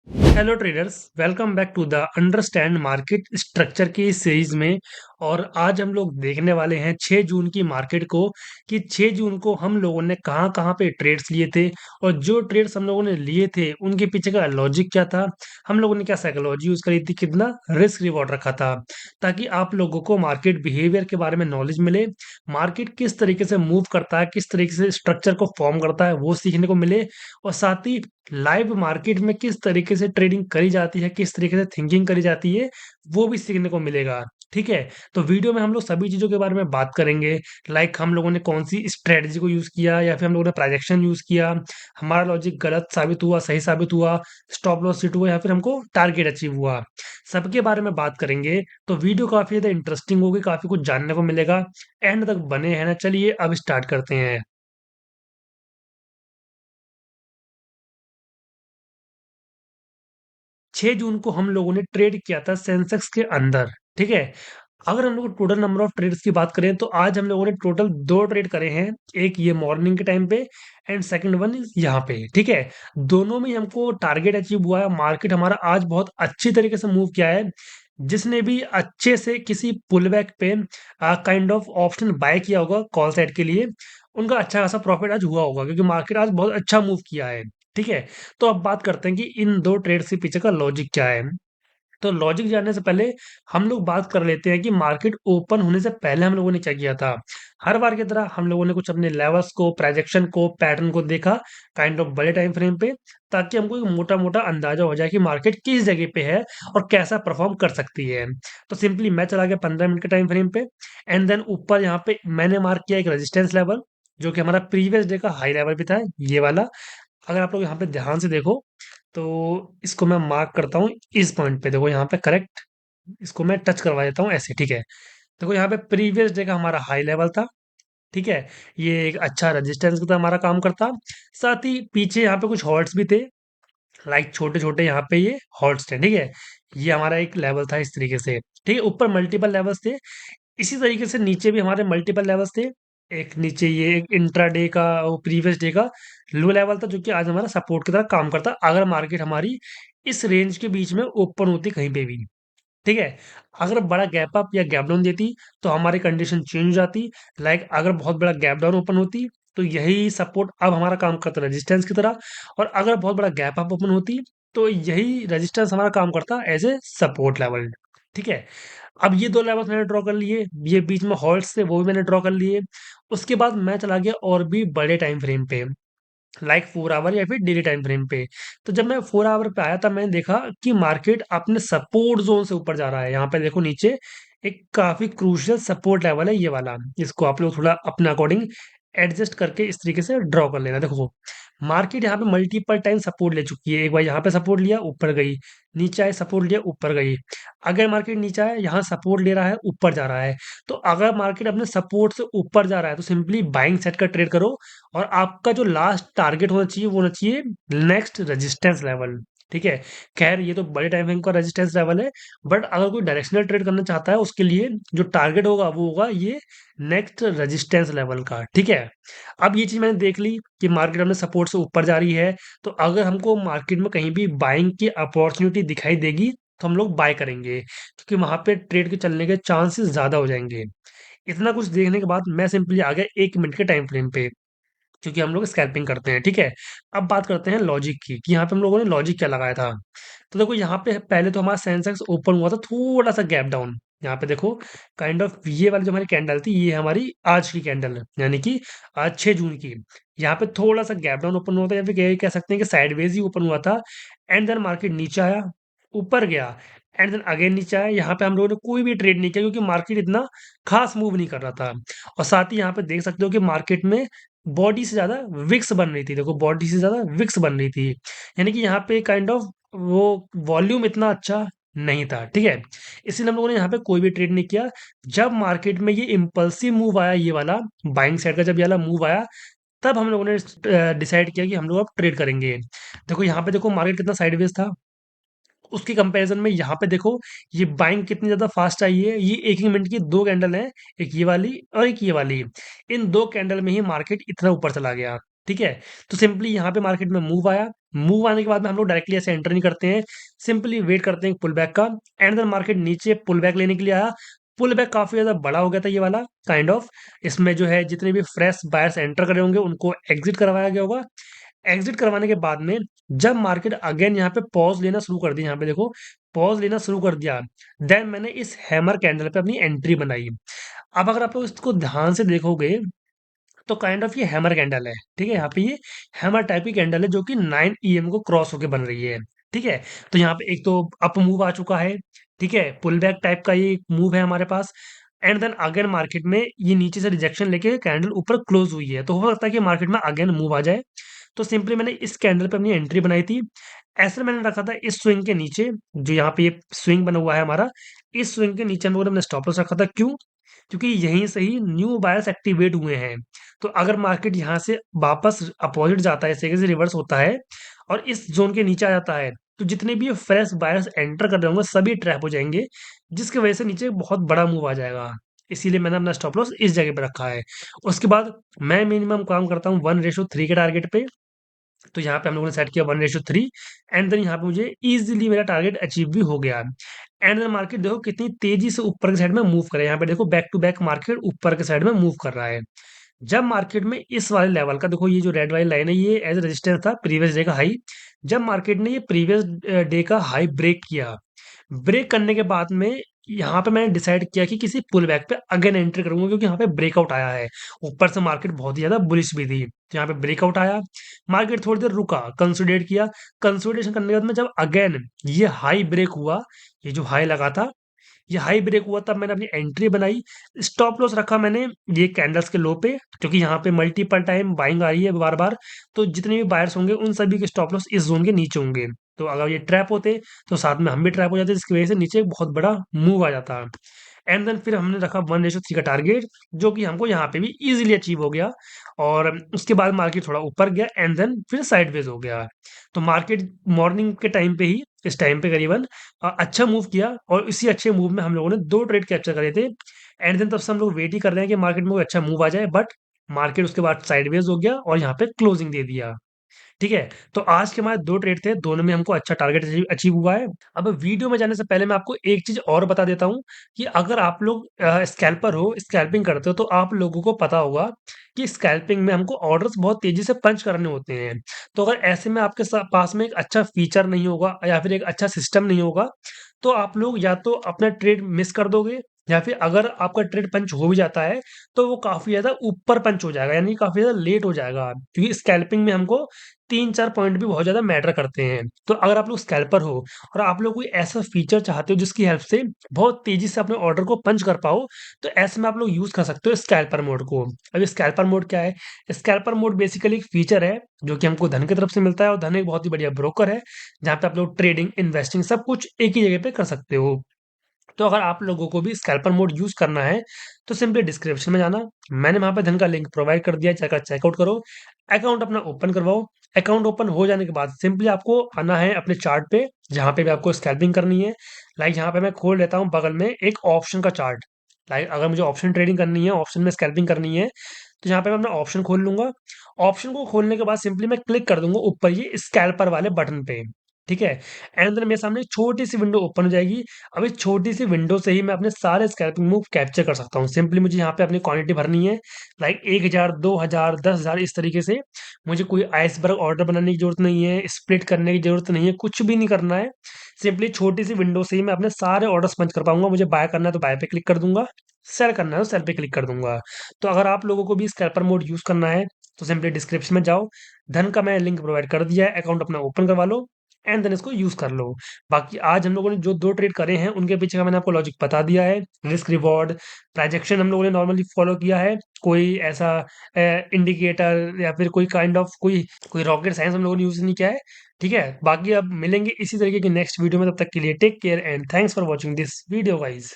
Hello traders, welcome back to the understand market structure की इस series में। और आज हम लोग देखने वाले हैं 6 जून की मार्केट को कि 6 जून को हम लोगों ने कहाँ-कहाँ पे ट्रेड्स लिए थे और जो ट्रेड्स हम लोगों ने लिए थे उनके पीछे का लॉजिक क्या था, हम लोगों ने क्या साइकोलॉजी यूज़ करी थी, कितना रिस्क रिवॉर्ड रखा था, ताकि आप लोगों को मार्केट बिहेवियर के बारे में नॉलेज मिले, मार्केट किस तरीके से मूव करता है, किस तरीके से स्ट्रक्चर को फॉर्म करता है वो सीखने को मिले और साथ ही लाइव मार्केट में किस तरीके से ट्रेडिंग करी जाती है, किस तरीके से थिंकिंग करी जाती है, वो भी सीखने को मिलेगा। ठीक है? तो वीडियो में हम लोग सभी चीज़ों के बारे में बात करेंगे, लाइक हम लोगों ने कौन-सी स्ट्रैटेजी को यूज़ किया या फिर हम लोगों ने प्राइजेक्शन यूज़ किया, हमारा लॉजिक गलत साबित हुआ, सही साबित हुआ, स्टॉप लॉस हिट हुआ या फिर हमको टारगेट अचीव हुआ। सबके बारे में बात करेंगे, तो वीडियो काफ़ी ज़्यादा इंटरेस्टिंग होगी, काफ़ी कुछ जानने को मिलेगा। एंड तक बने हैं ना, चलिए अब स्टार्ट करते हैं। 6 जून को हम लोगों ने ट्रेड किया था सेंसेक्स के अंदर, ठीक है? अगर हम लोग टोटल नंबर ऑफ ट्रेड्स की बात करें तो आज हम लोगों ने टोटल 2 ट्रेड करे हैं। एक ये मॉर्निंग के टाइम पे एंड सेकंड वन इज़ यहाँ पे, ठीक है? दोनों में ही हमको टारगेट अचीव हुआ है। मार्केट हमारा आज बहुत अच्छी तरीके से मूव किया है। जिसने भी अच्छे से किसी पुलबैक पे काइंड ऑफ ऑप्शन बाय किया होगा कॉल साइड के लिए, उनका अच्छा खासा प्रॉफिट आज हुआ होगा क्योंकि मार्केट आज बहुत अच्छा मूव किया है, ठीक है? तो अब बात करते हैं कि इन 2 ट्रेड्स के पीछे का लॉजिक क्या है? तो लॉजिक जानने से पहले हम लोग बात कर लेते हैं कि मार्केट ओपन होने से पहले हम लोगों ने क्या किया था। हर बार की तरह हम लोगों ने कुछ अपने लेवल्स को, प्राइजेक्शन को, पैटर्न को देखा काइंड ऑफ बड़े टाइम फ्रेम पे, ताकि हमको एक मोटा-मोटा अंदाजा हो जाए कि मार्केट किस जगह पे है और कैसा परफॉर्म कर सकती है। तो सिंपली मैं चला गया 15 मिनट के टाइम फ्रेम पे एंड देन ऊपर यहाँ पे मैंने मार्क किया एक रेजिस्टेंस लेवल, जो कि हमारा प्रीवियस डे का हाई लेवल भी था, ये वाला। अगर आप लोग यहाँ पे ध्यान से देखो, तो इसको मैं मार्क करता हूँ इस पॉइंट पे, देखो यहाँ पे करेक्ट, इसको मैं टच करवा देता हूँ ऐसे, ठीक है? देखो यहाँ पे प्रीवियस डे का हमारा हाई लेवल था, ठीक है? ये एक अच्छा रेजिस्टेंस की तरह हमारा काम करता। साथ ही पीछे यहाँ पे कुछ हॉल्ट्स भी थे, लाइक छोटे-छोटे यहाँ पे ये हॉल्ट्स थे, ठीक है? ये हमारा एक लेवल था इस तरीके से, ठीक है? ऊपर मल्टीपल लेवल्स थे। इसी तरीके से नीचे भी हमारे मल्टीपल लेवल्स थे। एक नीचे ये एक इंट्राडे का वो प्रीवियस डे का लो लेवल था, जो कि आज हमारा सपोर्ट की तरह काम करता अगर मार्केट हमारी इस रेंज के बीच में ओपन होती कहीं पे भी, ठीक है? अगर बड़ा गैप अप या गैप डाउन देती तो हमारी कंडीशन चेंज हो जाती। लाइक अगर बहुत बड़ा गैप डाउन ओपन होती तो यही सपोर्ट अब हमारा काम करता रेजिस्टेंस की तरह, और अगर बहुत बड़ा गैप अप ओपन होती तो यही रेजिस्टेंस हमारा काम करता एज ए सपोर्ट लेवल, ठीक है? अब ये 2 लेवल्स मैंने ड्रॉ कर लिए, ये बीच में हॉल्ट्स थे वो भी मैंने ड्रॉ कर लिए। उसके बाद मैं चला गया और भी बड़े टाइम फ्रेम पे, लाइक 4 आवर या फिर डेली टाइम फ्रेम पे। तो जब मैं 4 आवर पे आया तब मैंने देखा कि मार्केट अपने सपोर्ट ज़ोन से ऊपर जा रहा है। यहाँ पे देखो नीचे एक काफ़ी क्रूशियल सपोर्ट लेवल है ये वाला। इसको आप लोग थोड़ा अपने अकॉर्डिंग एडजस्ट करके इस तरीके से ड्रॉ कर लेना। देखो, मार्केट यहाँ पे मल्टीपल टाइम सपोर्ट ले चुकी है। एक बार यहाँ पे सपोर्ट लिया, ऊपर गई। नीचे आए सपोर्ट लिया, ऊपर गई। अगर मार्केट नीचे आया, यहाँ सपोर्ट ले रहा है, ऊपर जा रहा है। तो अगर मार्केट अपने सपोर्ट से ऊपर जा रहा है तो सिंपली बाइंग सेट का ट्रेड करो और आपका जो लास्ट टारगेट होना चाहिए वो होना चाहिए नेक्स्ट रेजिस्टेंस लेवल, ठीक है? खैर ये तो बड़े टाइम फ्रेम का रेजिस्टेंस लेवल है, बट अगर कोई डायरेक्शनल ट्रेड करना चाहता है उसके लिए जो टारगेट होगा वो होगा ये नेक्स्ट रेजिस्टेंस लेवल का, ठीक है? अब ये चीज़ मैंने देख ली कि मार्केट अपने सपोर्ट से ऊपर जा रही है, तो अगर हमको मार्केट में कहीं भी बाइंग की अपॉर्चुनिटी दिखाई देगी तो हम लोग बाय करेंगे, क्योंकि वहाँ पे ट्रेड के चलने के चांसेस ज़्यादा हो जाएँगे। इतना कुछ देखने के बाद मैं सिंपली आ गया 1 मिनट के टाइम फ्रेम पे। क्योंकि हम लोग स्कैल्पिंग करते हैं, ठीक है? अब बात करते हैं लॉजिक की कि यहाँ पे हम लोगों ने लॉजिक क्या लगाया था। तो देखो यहाँ पे पहले तो हमारा सेंसेक्स ओपन हुआ था थोड़ा-सा गैप डाउन। यहाँ पे देखो काइंड ऑफ ये वाली जो हमारी कैंडल थी, ये हमारी आज की कैंडल है, यानी कि आज 6 जून की। यहाँ पे थोड़ा-सा गैप डाउन ओपन हुआ था या फिर ये कह सकते हैं कि साइडवेज़ ही ओपन हुआ था एंड देन मार्केट नीचे आया, ऊपर गया एंड देन अगेन नीचे आया। यहाँ पे हम लोगों ने कोई भी ट्रेड नहीं किया क्योंकि मार्केट इतना खास मूव नहीं कर रहा था। और साथ ही यहाँ पे देख सकते हो कि मार्केट में बॉडी से ज़्यादा विक्स बन रही थी। देखो बॉडी से ज़्यादा विक्स बन रही थी। यानी कि यहाँ पे काइंड ऑफ वो वॉल्यूम इतना अच्छा नहीं था, ठीक है? इसीलिए हम लोगों ने यहाँ पे कोई भी ट्रेड नहीं किया। जब मार्केट में ये इम्पल्सिव मूव आया ये वाला, बाइंग साइड का जब ये वाला मूव आया, तब हम लोगों ने डिसाइड किया कि हम लोग अब ट्रेड करेंगे। देखो यहाँ पे देखो मार्केट कितना साइडवेज था। उसके कंपैरिज़न में यहाँ पे देखो ये बाइंग कितनी ज़्यादा फ़ास्ट आई है। ये 1-1 मिनट की 2 कैंडल हैं, एक ये वाली और एक ये वाली। इन 2 कैंडल में ही मार्केट इतना ऊपर चला गया। ठीक है? तो सिंपली यहाँ पे मार्केट में मूव आया, मूव आने के बाद में हम लोग डायरेक्टली ऐसे एंटर नहीं करते हैं, सिंपली वेट करते हैं पुल बैक का एंड देन मार्केट नीचे पुल बैक लेने के लिए आया। पुल बैक काफ़ी ज़्यादा बड़ा हो गया था ये वाला काइंड ऑफ। इसमें जो है जितने भी फ्रेश बायर्स एंटर कर रहे होंगे उनको एग्ज़िट करवाया गया होगा। एग्ज़िट करवाने के बाद में जब मार्केट अगेन यहाँ पे पॉज़ लेना शुरू कर दिया, यहाँ पे देखो पॉज़ लेना शुरू कर दिया, देन मैंने इस हैमर कैंडल पे अपनी एंट्री बनाई। अब अगर आप लोग इसको ध्यान से देखोगे तो काइंड ऑफ ये हैमर कैंडल है, ठीक है? यहाँ पे ये हैमर टाइप की कैंडल है जो कि 9 ईएम को क्रॉस होके बन रही है, ठीक है? तो यहाँ पे एक तो अप मूव आ चुका है, ठीक है? पुल बैक टाइप का ये मूव है हमारे पास एंड देन अगेन मार्केट में ये नीचे से रिजेक्शन लेके कैंडल ऊपर क्लोज हुई है, तो हो सकता है कि मार्केट में अगेन मूव आ जाए। तो सिंपली मैंने इस कैंडल पे अपनी एंट्री बनाई थी। ऐसे मैंने रखा था इस स्विंग के नीचे, जो यहाँ पे ये स्विंग बना हुआ है हमारा, इस स्विंग के नीचे हम लोगों ने अपना स्टॉप लॉस रखा था। क्यों? क्योंकि यहीं से ही न्यू बायर्स एक्टिवेट हुए हैं। तो अगर मार्केट यहाँ से वापस अपोजिट जाता है, इस तरीके से रिवर्स होता है और इस ज़ोन के नीचे आ जाता है, तो जितने भी फ्रेश बायर्स एंटर कर रहे होंगे सभी ट्रैप हो जाएँगे, जिसकी वजह से नीचे बहुत बड़ा मूव आ जाएगा। इसीलिए मैंने अपना स्टॉप लॉस इस जगह पे रखा है। उसके बाद मैं मिनिमम काम करता हूँ 1:3 के टारगेट पे। तो यहाँ पे हम लोगों ने सेट किया 1:3 एंड देन यहाँ पे मुझे ईज़िली मेरा टारगेट अचीव भी हो गया। एंड देन मार्केट देखो कितनी तेज़ी से ऊपर की साइड में मूव कर रहा है। यहाँ पे देखो बैक टू बैक मार्केट ऊपर के साइड में मूव कर रहा है। जब मार्केट में इस वाले लेवल का देखो, ये जो रेड वाली लाइन है ये एज रेजिस्टेंस था प्रीवियस डे का हाई। जब मार्केट ने ये प्रीवियस डे का हाई ब्रेक किया, ब्रेक करने के बाद में यहाँ पे मैंने डिसाइड किया कि किसी पुल बैक पे अगेन एंट्री करूंगा, क्योंकि यहाँ पे ब्रेकआउट आया है। ऊपर से मार्केट बहुत ही ज्यादा बुलिश भी थी, तो यहाँ पे ब्रेकआउट आया, मार्केट थोड़ी देर रुका, कंसोलिडेट किया। कंसोलिडेशन करने के बाद में जब अगेन ये हाई ब्रेक हुआ, ये जो हाई लगा था, ये हाई ब्रेक हुआ, तब मैंने अपनी एंट्री बनाई। स्टॉप लॉस रखा मैंने ये कैंडल्स के लो पे, क्योंकि यहाँ पे मल्टीपल टाइम बाइंग आ रही है बार बार। तो जितने भी बायर्स होंगे उन सभी के स्टॉप लॉस इस जोन के नीचे होंगे। तो अगर ये ट्रैप होते तो साथ में हम भी ट्रैप हो जाते, जिसकी वजह से नीचे एक बहुत बड़ा मूव आ जाता। एंड देन फिर हमने रखा 1:3 का टारगेट, जो कि हमको यहाँ पे भी इजीली अचीव हो गया। और उसके बाद मार्केट थोड़ा ऊपर गया एंड देन फिर साइडवेज हो गया। तो मार्केट मॉर्निंग के टाइम पे ही, इस टाइम पे करीबन अच्छा मूव किया और इसी अच्छे मूव में हम लोगों ने 2 ट्रेड कैप्चर करे थे। एंड देन तब से हम लोग वेट ही कर रहे हैं कि मार्केट में कोई अच्छा मूव आ जाए, बट मार्केट उसके बाद साइडवेज हो गया और यहाँ पे क्लोजिंग दे दिया। ठीक है? तो आज के हमारे 2 ट्रेड थे, दोनों में हमको अच्छा टारगेट अचीव हुआ है। अब वीडियो में जाने से पहले मैं आपको एक चीज़ और बता देता हूँ कि अगर आप लोग स्कैल्पर हो, स्कैल्पिंग करते हो, तो आप लोगों को पता होगा कि स्कैल्पिंग में हमको ऑर्डर्स बहुत तेज़ी से पंच करने होते हैं। तो अगर ऐसे में आपके पास में एक अच्छा फीचर नहीं होगा या फिर एक अच्छा सिस्टम नहीं होगा, तो आप लोग या तो अपना ट्रेड मिस कर दोगे, या फिर अगर आपका ट्रेड पंच हो भी जाता है, तो वो काफ़ी ज़्यादा ऊपर पंच हो जाएगा, यानी काफ़ी ज़्यादा लेट हो जाएगा। क्योंकि स्कैल्पिंग में हमको 3-4 पॉइंट भी बहुत ज़्यादा मैटर करते हैं। तो अगर आप लोग स्कैल्पर हो और आप लोग कोई ऐसा फीचर चाहते हो जिसकी हेल्प से बहुत तेज़ी से अपने ऑर्डर को पंच कर पाओ, तो ऐसे में आप लोग यूज़ कर सकते हो स्कैल्पर मोड को। अब स्कैल्पर मोड क्या है? स्कैल्पर मोड बेसिकली एक फीचर है जो कि हमको धन की तरफ से मिलता है, और धन एक बहुत ही बढ़िया ब्रोकर है, जहाँ पे आप लोग ट्रेडिंग, इन्वेस्टिंग सब कुछ एक ही जगह पे कर सकते हो। तो अगर आप लोगों को भी स्कैल्पर मोड यूज़ करना है, तो सिंपली डिस्क्रिप्शन में जाना, मैंने वहाँ पे धन का लिंक प्रोवाइड कर दिया है, जाकर चेकआउट करो, अकाउंट अपना ओपन करवाओ। अकाउंट ओपन हो जाने के बाद सिंपली आपको आना है अपने चार्ट पे, जहाँ पे भी आपको स्कैल्पिंग करनी है। लाइक यहाँ पे मैं खोल लेता हूँ बगल में एक ऑप्शन का चार्ट। लाइक अगर मुझे ऑप्शन ट्रेडिंग करनी है, ऑप्शन में स्कैल्पिंग करनी है, तो यहाँ पे मैं अपना ऑप्शन खोल लूँगा। ऑप्शन को खोलने के बाद सिंपली मैं क्लिक कर दूँगा ऊपर ये स्कैल्पर वाले बटन पे, ठीक है? एंड देन मेरे सामने छोटी-सी विंडो ओपन हो जाएगी। अब इस छोटी-सी विंडो से ही मैं अपने सारे स्कैल्पिंग मूव कैप्चर कर सकता हूँ। सिंपली मुझे यहाँ पे अपनी क्वांटिटी भरनी है, लाइक 1000, 2000, 10,000 इस तरीके से। मुझे कोई आइसबर्ग ऑर्डर बनाने की ज़रूरत नहीं है, स्प्लिट करने की ज़रूरत नहीं है, कुछ भी नहीं करना है। सिंपली छोटी-सी विंडो से ही मैं अपने सारे ऑर्डर्स पंच कर पाऊँगा। मुझे बाय करना है तो बाय पे क्लिक कर दूँगा, सेल करना है तो सेल पे क्लिक कर दूँगा। तो अगर आप लोगों को भी स्कैल्पर मोड यूज़ करना है, तो सिंपली डिस्क्रिप्शन में जाओ, धन का मैंने लिंक प्रोवाइड कर दिया है, अकाउंट अपना ओपन करवा लो एंड देन इसको यूज़ कर लो। बाकी आज हम लोगों ने जो 2 ट्रेड करे हैं, उनके पीछे का मैंने आपको लॉजिक बता दिया है। रिस्क रिवॉर्ड, ट्रांज़ैक्शन हम लोगों ने नॉर्मली फॉलो किया है। कोई ऐसा इंडिकेटर या फिर कोई काइंड ऑफ कोई कोई रॉकेट साइंस हम लोगों ने यूज़ नहीं किया है। ठीक है? बाकी अब मिलेंगे इसी तरीके की नेक्स्ट वीडियो में, तब तक के लिए take care and thanks for watching this video guys.